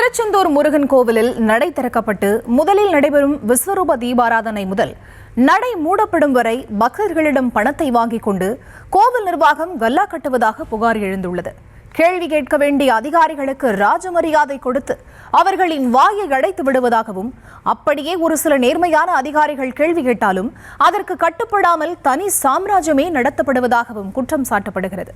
திருச்செந்தூர் முருகன் கோவிலில் நடை திறக்கப்பட்டு முதலில் நடைபெறும் விஸ்வரூப தீபாராதனை முதல் நடை மூடப்படும் வரை பக்தர்களிடம் பணத்தை வாங்கிக் கொண்டு கோவில் நிர்வாகம் கல்லா கட்டுவதாக புகார் எழுந்துள்ளது. கேள்வி கேட்க வேண்டிய அதிகாரிகளுக்கு ராஜமரியாதை கொடுத்து அவர்களின் வாயை அடைத்து விடுவதாகவும், அப்படியே ஒரு சில நேர்மையான அதிகாரிகள் கேள்வி கேட்டாலும் அதற்கு கட்டுப்படாமல் தனி சாம்ராஜ்யமே நடத்தப்படுவதாகவும் குற்றம் சாட்டப்படுகிறது.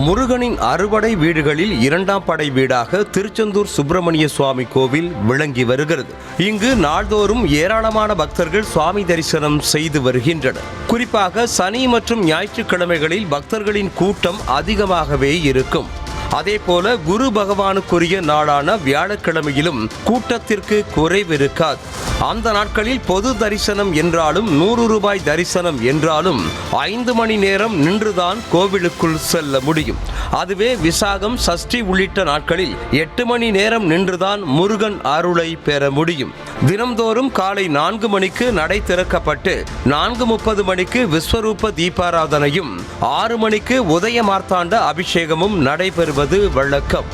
முருகனின் அறுபடை வீடுகளில் இரண்டாம் படை வீடாக திருச்செந்தூர் சுப்பிரமணிய சுவாமி கோவில் விளங்கி வருகிறது. இங்கு நாள்தோறும் ஏராளமான பக்தர்கள் சுவாமி தரிசனம் செய்து வருகின்றனர். குறிப்பாக சனி மற்றும் ஞாயிற்றுக்கிழமைகளில் பக்தர்களின் கூட்டம் அதிகமாகவே இருக்கும். அதேபோல குரு பகவானுக்குரிய நாளான வியாழக்கிழமையிலும் கூட்டத்திற்கு குறைவிருக்காது. அந்த நாட்களில் பொது தரிசனம் என்றாலும் 100 ரூபாய் தரிசனம் என்றாலும் 5 மணி நேரம் நின்றுதான் கோவிலுக்குள் செல்ல முடியும். அதுவே விசாகம், சஷ்டி உள்ளிட்ட நாட்களில் 8 மணி நேரம் நின்றுதான் முருகன் அருளை பெற முடியும். தினம்தோறும் காலை 4 மணிக்கு நடை திறக்கப்பட்டு 4:30 மணிக்கு விஸ்வரூப தீபாராதனையும் 6 மணிக்கு உதய மார்த்தாண்ட அபிஷேகமும் நடைபெறுவது வழக்கம்.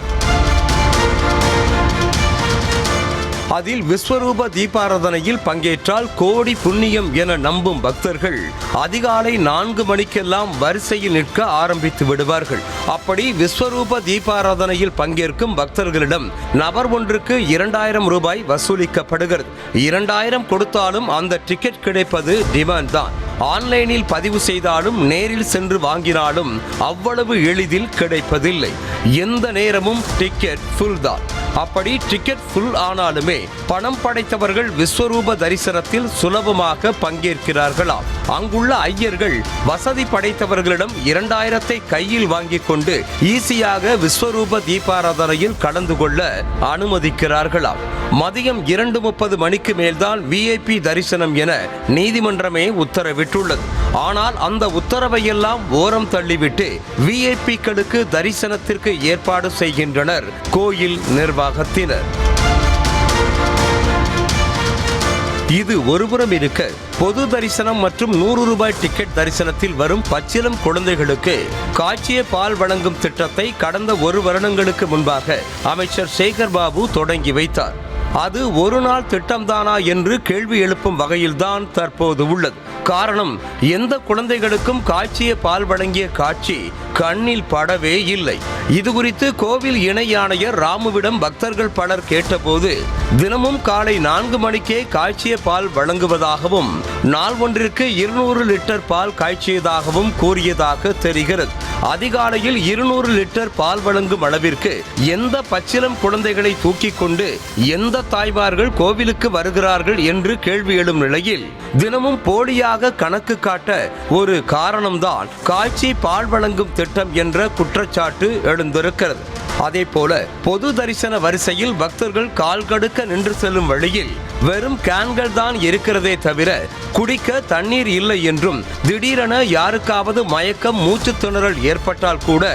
அதில் விஸ்வரூப தீபாராதனையில் பங்கேற்றால் கோடி புண்ணியம் என நம்பும் பக்தர்கள் அதிகாலை 4 மணிக்கெல்லாம் வரிசையில் நிற்க ஆரம்பித்து விடுவார்கள். அப்படி விஸ்வரூப தீபாராதனையில் பங்கேற்கும் பக்தர்களிடம் நபர் ஒன்றுக்கு 2000 ரூபாய் வசூலிக்கப்படுகிறது. 2000 கொடுத்தாலும் அந்த டிக்கெட் கிடைப்பது டிமாண்ட் தான். ஆன்லைனில் பதிவு செய்தாலும் நேரில் சென்று வாங்கினாலும் அவ்வளவு எளிதில் கிடைப்பதில்லை. எந்த நேரமும் டிக்கெட் ஃபுல் தான். அப்படி டிக்கெட் ஃபுல் ஆனாலுமே பணம் படைத்தவர்கள் விஸ்வரூப தரிசனத்தில் சுலபமாக பங்கேற்கிறார்களாம். அங்குள்ள ஐயர்கள் வசதி படைத்தவர்களிடம் 2000 கையில் வாங்கிக் கொண்டு ஈஸியாக விஸ்வரூப தீபாராதனையில் கலந்து கொள்ள அனுமதிக்கிறார்களாம். மதியம் 2:30 மணிக்கு மேல்தான் VIP தரிசனம் என நீதிமன்றமே உத்தரவிட்டுள்ளது. ஆனால் அந்த உத்தரவையெல்லாம் ஓரம் தள்ளிவிட்டு VIPக்களுக்கு தரிசனத்திற்கு ஏற்பாடு செய்கின்றனர் கோயில் நிர்வாகத்தினர். இது ஒருபுறம் இருக்க, பொது தரிசனம் மற்றும் 100 ரூபாய் டிக்கெட் தரிசனத்தில் வரும் பச்சிளம் குழந்தைகளுக்கு காய்ச்சிய பால் வழங்கும் திட்டத்தை கடந்த 1 வருடங்களுக்கு முன்பாக அமைச்சர் சேகர் பாபு தொடங்கி வைத்தார். அது ஒரு நாள் திட்டம்தானா என்று கேள்வி எழுப்பும் வகையில்தான் தற்போது உள்ளது. காரணம், எந்த குழந்தைகளுக்கும் காய்ச்சிய பால் வழங்கிய காட்சி கண்ணில் படவே இல்லை. இது குறித்து கோவில் இணை ஆணையர் ராமுவிடம் பக்தர்கள் பலர் கேட்டபோது, தினமும் காலை 4 மணிக்கே காய்ச்சிய பால் வழங்குவதாகவும் நாள் ஒன்றிற்கு 200 லிட்டர் பால் காய்ச்சியதாகவும் கூறியதாக தெரிகிறது. அதிகாலையில் 200 லிட்டர் பால் வழங்கும் அளவிற்கு எந்த பச்சிளம் குழந்தைகளை தூக்கிக் கொண்டு எந்த தாய்மார்கள் கோவிலுக்கு வருகிறார்கள் என்று கேள்வி எழும் நிலையில், தினமும் போலியாக கணக்கு காட்ட ஒரு காரணம்தான் காய்ச்சி பால் வழங்கும் திட்டம் என்ற குற்றச்சாட்டு எழுந்திருக்கிறது. அதே போல பொது தரிசன வரிசையில் பக்தர்கள் கால் கடுக்க நின்று செல்லும் வழியில் வெறும் கேன்கள் தான் இருக்கிறதே தவிர குடிக்க தண்ணீர் இல்லை என்றும், திடீரென யாருக்காவது மயக்கம், மூச்சு திணறல் ஏற்பட்டால் கூட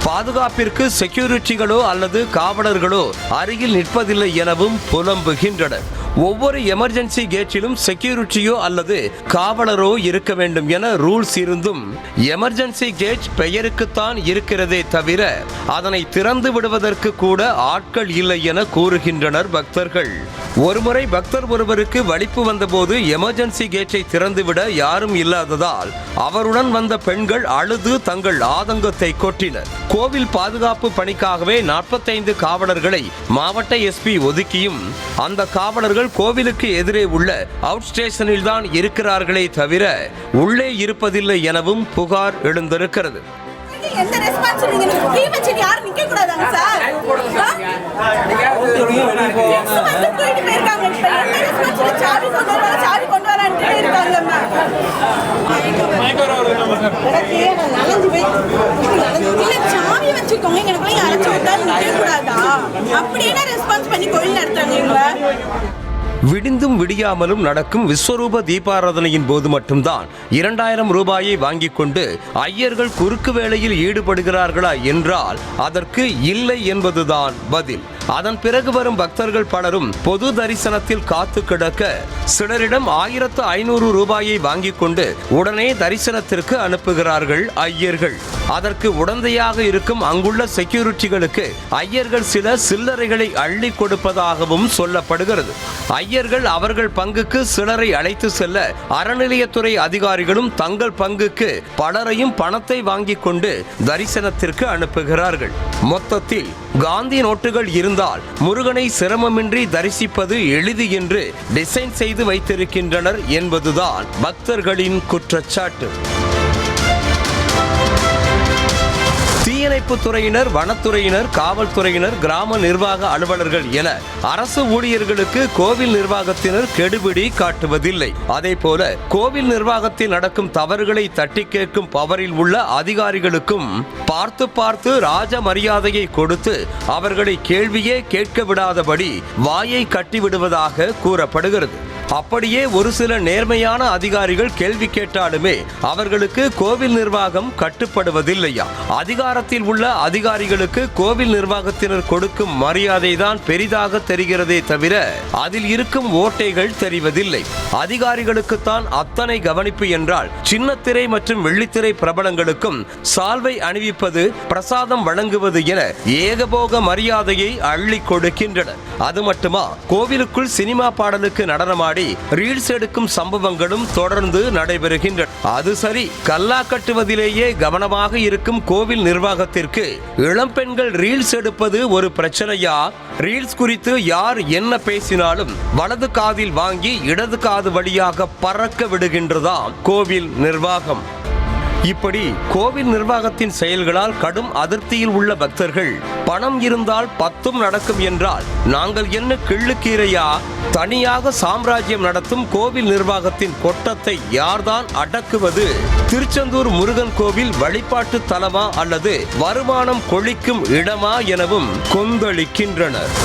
பாதுகாப்பிற்கு செக்யூரிட்டிகளோ அல்லது காவலர்களோ அருகில் நிற்பதில்லை எனவும் புலம்புகின்றனர். ஒவ்வொரு எமர்ஜென்சி கேட்டிலும் செக்யூரிட்டியோ அல்லது காவலரோ இருக்க வேண்டும் என ரூல்ஸ் இருந்தும் எமர்ஜென்சி கேட் பெயருக்குத்தான் இருக்கிறதே தவிர அதனை திறந்து விடுவதற்கு கூட ஆட்கள் இல்லை என கூறுகின்றனர் பக்தர்கள். ஒருமுறை பக்தர் ஒருவருக்கு வலிப்பு வந்தபோது எமர்ஜென்சி கேட்டை திறந்துவிட யாரும் இல்லாததால் அவருடன் வந்த பெண்கள் அழுது தங்கள் ஆதங்கத்தை கொட்டினர். கோவில் பாதுகாப்பு பணிக்காகவே 45 காவலர்களை மாவட்ட SP ஒதுக்கியும் அந்த காவலர்கள் கோவிலுக்கு எதிரே உள்ள அவுட் ஸ்டேஷனில் தான் இருக்கிறார்களே தவிர உள்ளே இருப்பதில்லை எனவும் புகார் எழுந்திருக்கிறது. எந்த ரெஸ்பான்சிபிலிட்டி டீ வச்சிட்டு யாரும் நிக்க கூடாதாங்க சார்? வந்து போயிட்டு போயிருக்காங்க. எந்த ரெஸ்பான்சிபிலிட்டி சாவி கொண்டு வரான்ட்டு இருக்காங்கம்மா. நலஞ்சு போய் இல்ல சாவி வச்சுக்கோங்க, எனக்கு யாராச்சும் விட்டாலும் நிக்க கூடாதா? அப்படி என்ன ரெஸ்பான்ஸ் பண்ணி கோயில் நடத்துறாங்க இவங்க? விடிந்தும் விடியாமலும் நடக்கும் விஸ்வரூப தீபாராதனையின் போது மட்டும்தான் 2000 ரூபாயை வாங்கிக் கொண்டு ஐயர்கள் குறுக்கு வேளையில் ஈடுபடுகிறார்களா என்றால் அதற்கு இல்லை என்பதுதான் பதில். அதன் பிறகு வரும் பக்தர்கள் பலரும் பொது தரிசனத்தில் காத்து கிடக்க சிலரிடம் 1500 ரூபாயை வாங்கிக் கொண்டு உடனே தரிசனத்திற்கு அனுப்புகிறார்கள் ஐயர்கள். அதற்கு உடந்தையாக இருக்கும் அங்குள்ள செக்யூரிட்டிகளுக்கு ஐயர்கள் சில சில்லறைகளை அள்ளி கொடுப்பதாகவும் சொல்லப்படுகிறது. ஐயர்கள் அவர்கள் பங்குக்கு சிலரை அழைத்து செல்ல அறநிலையத்துறை அதிகாரிகளும் தங்கள் பங்குக்கு பலரையும் பணத்தை வாங்கிக் கொண்டு தரிசனத்திற்கு அனுப்புகிறார்கள். மொத்தத்தில் காந்தி நோட்டுகள் இருந்தால் முருகனை சிரமமின்றி தரிசிப்பது எளிது என்று டிசைன் செய்து வைத்திருக்கின்றனர் என்பதுதான் பக்தர்களின் குற்றச்சாட்டு. தீயணைப்பு துறையினர், வனத்துறையினர், காவல்துறையினர், கிராம நிர்வாக அலுவலர்கள் என அரசு ஊழியர்களுக்கு கோவில் நிர்வாகத்தினர் கெடுபிடி காட்டுவதில்லை. அதே போல கோவில் நிர்வாகத்தில் நடக்கும் தவறுகளை தட்டி கேட்கும் பவரில் உள்ள அதிகாரிகளுக்கும் பார்த்து பார்த்து ராஜ மரியாதையை கொடுத்து அவர்களை கேள்வியே கேட்க விடாதபடி வாயை கட்டிவிடுவதாக கூறப்படுகிறது. அப்படியே ஒரு சில நேர்மையான அதிகாரிகள் கேள்வி கேட்டாலுமே அவர்களுக்கு கோவில் நிர்வாகம் கட்டுப்படுவதில்லையா? அதிகாரத்தில் உள்ள அதிகாரிகளுக்கு கோவில் நிர்வாகத்தினர் கொடுக்கும் மரியாதை தான் பெரிதாக தெரிகிறதே தவிர அதில் இருக்கும் ஓட்டைகள் தெரிவதில்லை. அதிகாரிகளுக்குத்தான் அத்தனை கவனிப்பு என்றால் சின்னத்திரை மற்றும் வெள்ளித்திரை பிரபலங்களுக்கும் சால்வை அணிவிப்பது, பிரசாதம் வழங்குவது என ஏகபோக மரியாதையை அள்ளி கொடுக்கின்றனர். அது மட்டுமா, கோவிலுக்குள் சினிமா பாடலுக்கு நடனமாடி ரீல்ஸ் எடுக்கும் சம்பவங்களும் தொடர்ந்து நடைபெறுகின்றன. அது சரி, கல்லா கட்டுவதிலேயே கவனமாக இருக்கும் கோவில் நிர்வாகத்திற்கு இளம் பெண்கள் ரீல்ஸ் எடுப்பது ஒரு பிரச்சனையா? ரீல்ஸ் குறித்து யார் என்ன பேசினாலும் வலது காதில் வாங்கி இடது காது வழியாக பறக்க விடுகின்றதா கோவில் நிர்வாகம். இப்படி கோவில் நிர்வாகத்தின் செயல்களால் கடும் அதிருப்தியில் உள்ள பக்தர்கள் பணம் இருந்தால் 10ம் நடக்கும் என்றால் நாங்கள் என்ன கிள்ளுக்கீரையா? தனியாக சாம்ராஜ்யம் நடத்தும் கோவில் நிர்வாகத்தின் கொட்டத்தை யார்தான் அடக்குவது? திருச்செந்தூர் முருகன் கோவில் வழிபாட்டு தலமா அல்லது வருமானம் கொழிக்கும் இடமா எனவும் கொந்தளிக்கின்றனர்.